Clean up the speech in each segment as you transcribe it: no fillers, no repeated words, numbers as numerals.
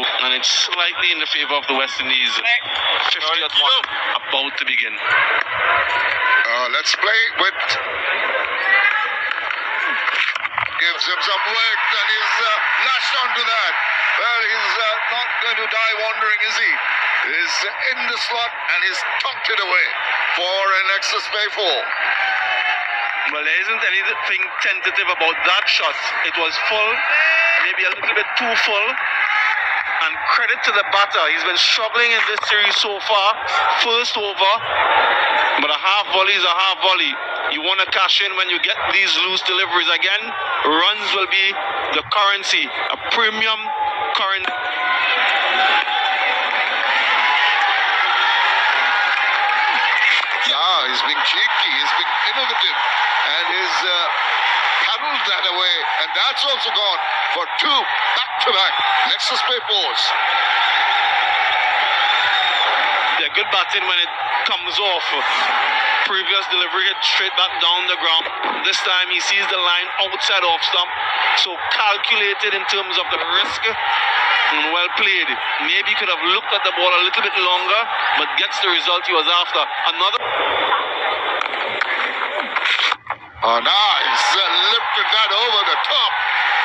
And it's slightly in the favor of the West Indies. 50th one about to begin. Let's play with... Gives him some work and he's lashed onto that. Well, he's not going to die wandering, is he? He's in the slot and he's tucked it away for an extra spare 4. Well, there isn't anything tentative about that shot. It was full, maybe a little bit too full. And credit to the batter. He's been struggling in this series so far. First over, but a half volley is a half volley. You want to cash in when you get these loose deliveries again. Runs will be the currency, a premium currency. Yeah, he's being cheeky, he's being innovative, and he's paddled that away, and that's also gone for 2 back-to-back next to spare 4s. They're good batting when it comes off. Previous delivery hit straight back down the ground. This time he sees the line outside off stump, so calculated in terms of the risk and well played. Maybe he could have looked at the ball a little bit longer, but gets the result he was after. Another. Oh, nice. Lifted that over the top.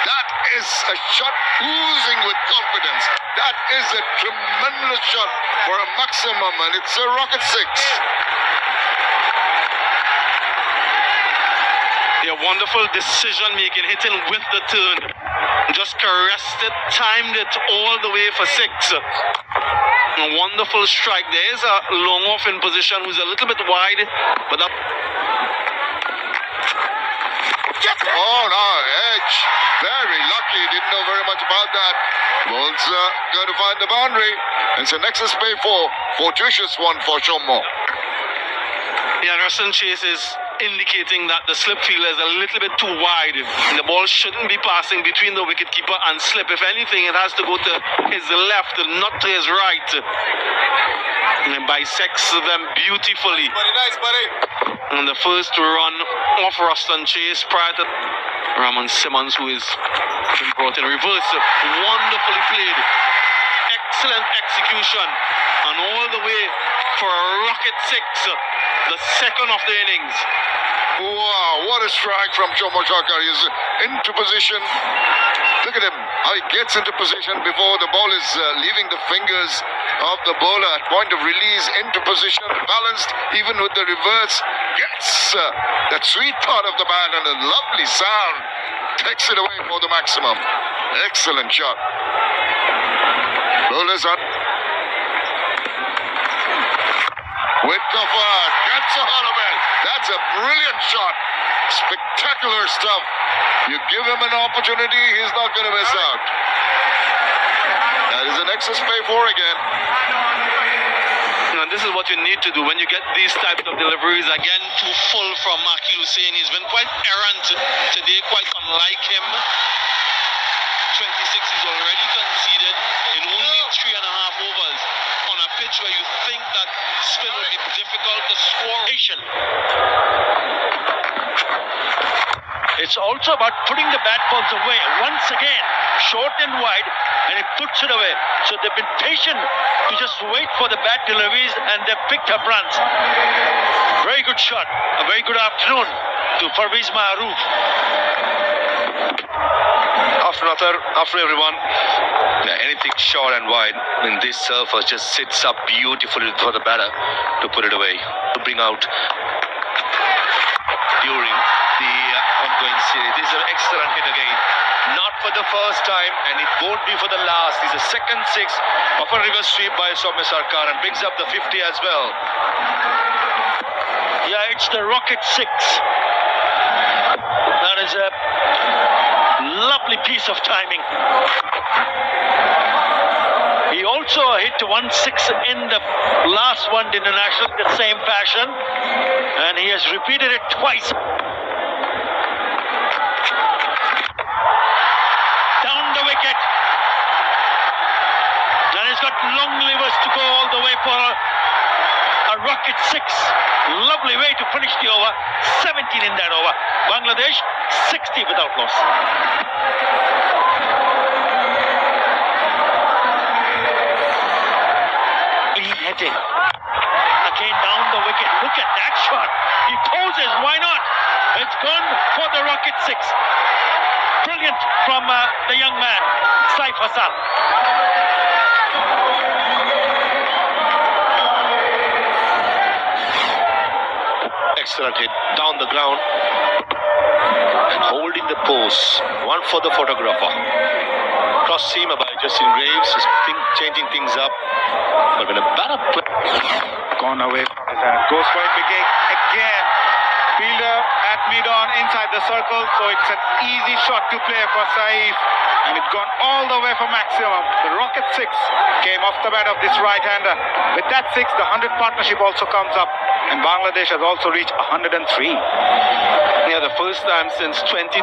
That is a shot oozing with confidence. That is a tremendous shot for a maximum, and it's a rocket 6. Yeah, wonderful decision making, hitting with the turn. Just caressed it, timed it all the way for 6. A wonderful strike. There is a long off in position who's a little bit wide, but that. Oh no, edge. Very lucky. Didn't know very much about that. Ball's going to find the boundary. It's an excess pay 4. Fortuitous one for Shomo. Yeah, Russell Chase is indicating that the slip fielder is a little bit too wide. The ball shouldn't be passing between the wicketkeeper and slip. If anything, it has to go to his left, not to his right. And bisects them beautifully. Nice, buddy. And the first run off Ruston Chase prior to Ramon Simmons, who is been brought in reverse. Wonderfully played. Excellent execution. And all the way for a rocket 6. The second of the innings. Wow, what a strike from Sumosarkar. He's into position. Look at him, how he gets into position before the ball is leaving the fingers of the bowler at point of release, into position, balanced even with the reverse. Gets that sweet part of the bat and a lovely sound. Takes it away for the maximum. Excellent shot. Bowlers up. Whitcofer gets a hold of it. That's a brilliant shot. Spectacular stuff. You give him an opportunity, he's not going to miss out. That is an excess pay 4 again. And this is what you need to do when you get these types of deliveries. Again, too full from Maki Hussain. He's been quite errant today, quite unlike him. 26 he's already conceded in only 3.5 overs on a pitch where you think that spin would be difficult to score. It's also about putting the bat balls away once again, short and wide, and he puts it away. So they've been patient to just wait for the bat deliveries, and they've picked up runs. Very good shot. A very good afternoon to Parvez Maharouf. After everyone, anything short and wide in this surfer just sits up beautifully for the batter to put it away, to bring out during the ongoing series. This is an excellent hit again. Not for the first time, and it won't be for the last. This is second 6 of a reverse sweep by Sumosarkar and brings up the 50 as well. Yeah, it's the rocket 6. That is a lovely piece of timing. He also hit 1-6 in the last one international in the same fashion, and he has repeated it twice. Down the wicket. And he's got long levers to go all the way for a rocket 6. Lovely way to finish the over. 17 in that over. Bangladesh 60 without loss. Saif Hassan. Excellent hit down the ground and holding the pose. One for the photographer. Cross seamer by Justin Graves is changing things up. But when a batter play. Gone away from his hand. Goes for a big kick again. Fielder at mid-on inside the circle, so it's an easy shot to play for Saif. And it's gone all the way for maximum. The rocket 6 came off the bat of this right-hander. With that 6, the 100 partnership also comes up. And Bangladesh has also reached 103. Yeah, the first time since 2023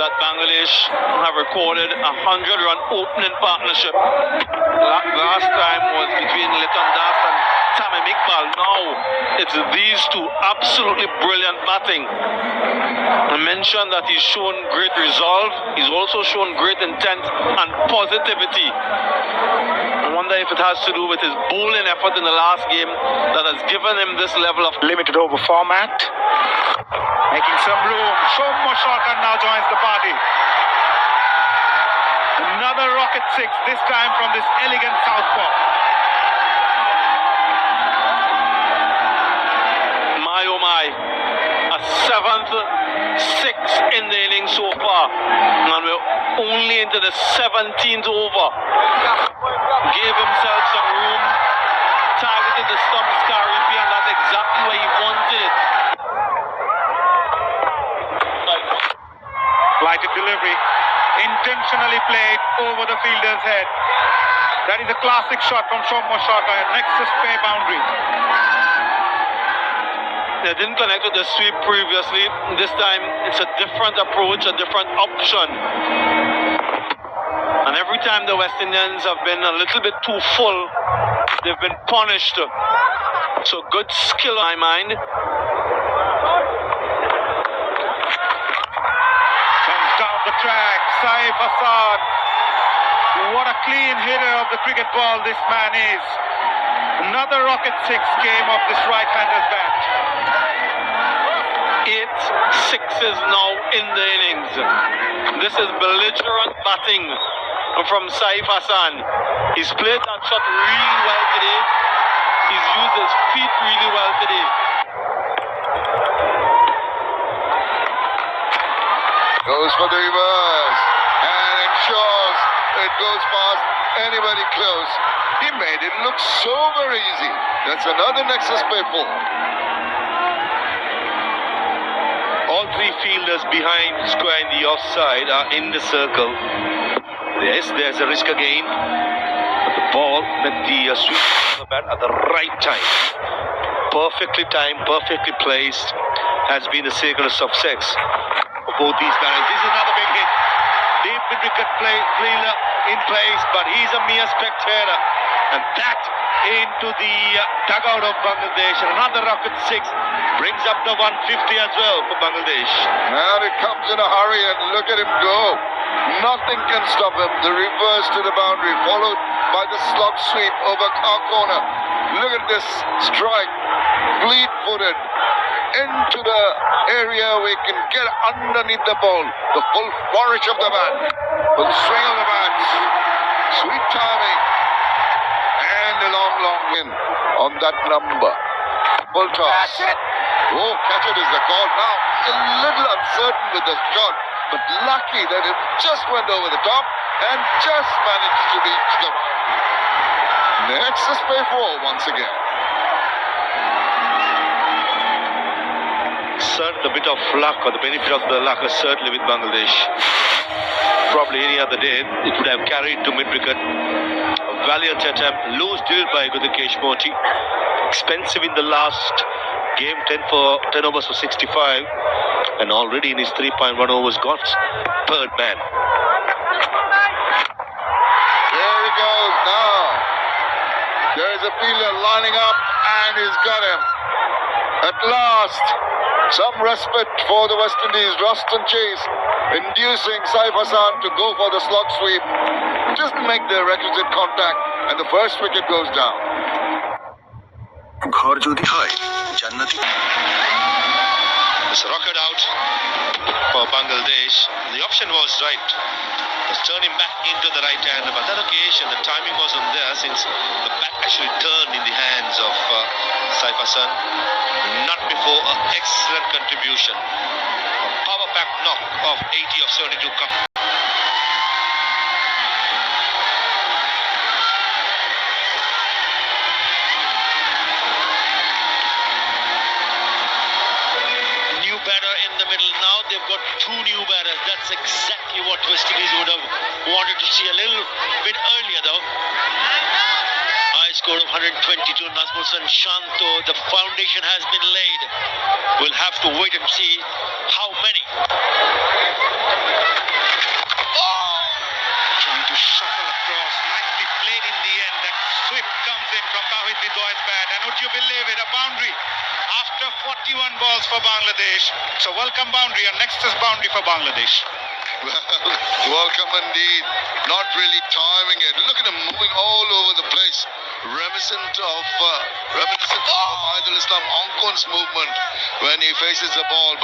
that Bangladesh have recorded a 100-run opening partnership. Last time was between Liton Das and Tamim Iqbal. Now it's these two absolutely brilliant batting. I mentioned that he's shown great resolve. He's also shown great intent and positivity. I wonder if it has to do with his bowling effort in the last game that has given him this level of Limited over format. Making some room. Sumosarkar now joins the party. Another rocket 6, this time from this elegant southpaw. my oh my, a 7th 6 in the inning so far, and we're only into the 17th over. Gave himself some room, targeted the stumps Caribe, and that's exactly where he wanted it. Lighted delivery. Intentionally played over the fielder's head. That is a classic shot from Sumosarkar, nexus pair boundary. They didn't connect with the sweep previously. This time it's a different approach, a different option. And every time the West Indians have been a little bit too full, they've been punished. So good skill in my mind. Comes down the track, Saif Hassan. What a clean hitter of the cricket ball this man is. Another rocket 6 came off this right-hander's bat. 8 sixes now in the innings. This is belligerent batting from Saif Hassan. He's played that shot really well today. He's used his feet really well today. Goes for the reverse and ensures it goes past anybody close. He made it look so very easy. That's another nexus play for. All three fielders behind square in the offside are in the circle. Yes, there's a risk again. But the ball met the sweep of the bat at the right time. Perfectly timed, perfectly placed. Has been the secret of success for both these batters. This is another big hit. Deep mid-wicket fielder in place, but he's a mere spectator. And that into the dugout of Bangladesh. Another rocket 6 brings up the 150 as well for Bangladesh. And it comes in a hurry and look at him go. Nothing can stop him. The reverse to the boundary followed by the slog sweep over car corner. Look at this strike. Fleet-footed into the area where he can get underneath the ball. The full flourish of the bat. Full swing of the bat. Sweet timing. And a long win on that number. Full toss. Oh, catch it is the call. Now, a little uncertain with the shot, but lucky that it just went over the top and just managed to reach the nexus play 4 once again. The bit of luck, or the benefit of the luck, is certainly with Bangladesh. Probably any other day, it would have carried to mid-wicket. A valiant attempt, loose drilled by Gudakesh Moti. Expensive in the last game, 10 overs for 65. And already in his 3.1 overs, got third man. There he goes now. There's a fielder lining up, and he's got him. At last, some respite for the West Indies. Rust and chase, inducing Saif Hassan to go for the slog sweep. Doesn't make the requisite contact, and the first wicket goes down. It's a rocket out for Bangladesh. The option was right. was turning back into the right hand. But that occasion, the timing wasn't there since the bat actually turned in the hands of Saif Hassan. Not before an excellent contribution. A power pack knock of 80 of 72 cup. New batter in the middle. Now they've got two new batters. That's exactly what West Indies would have wanted to see a little bit earlier, though. High score of 122. Nazmul Shanto. The foundation has been laid. We'll have to wait and see how many. Trying to shuffle across. Nicely played in the end. That sweep comes in from Tawhid Bidoy's bat. And would you believe it? A boundary after 41 balls for Bangladesh. So welcome boundary, and next is boundary for Bangladesh. Welcome indeed. Not really timing it. Look at him moving all over the place. Reminiscent of Aidul Islam Onkon's movement when he faces the ball.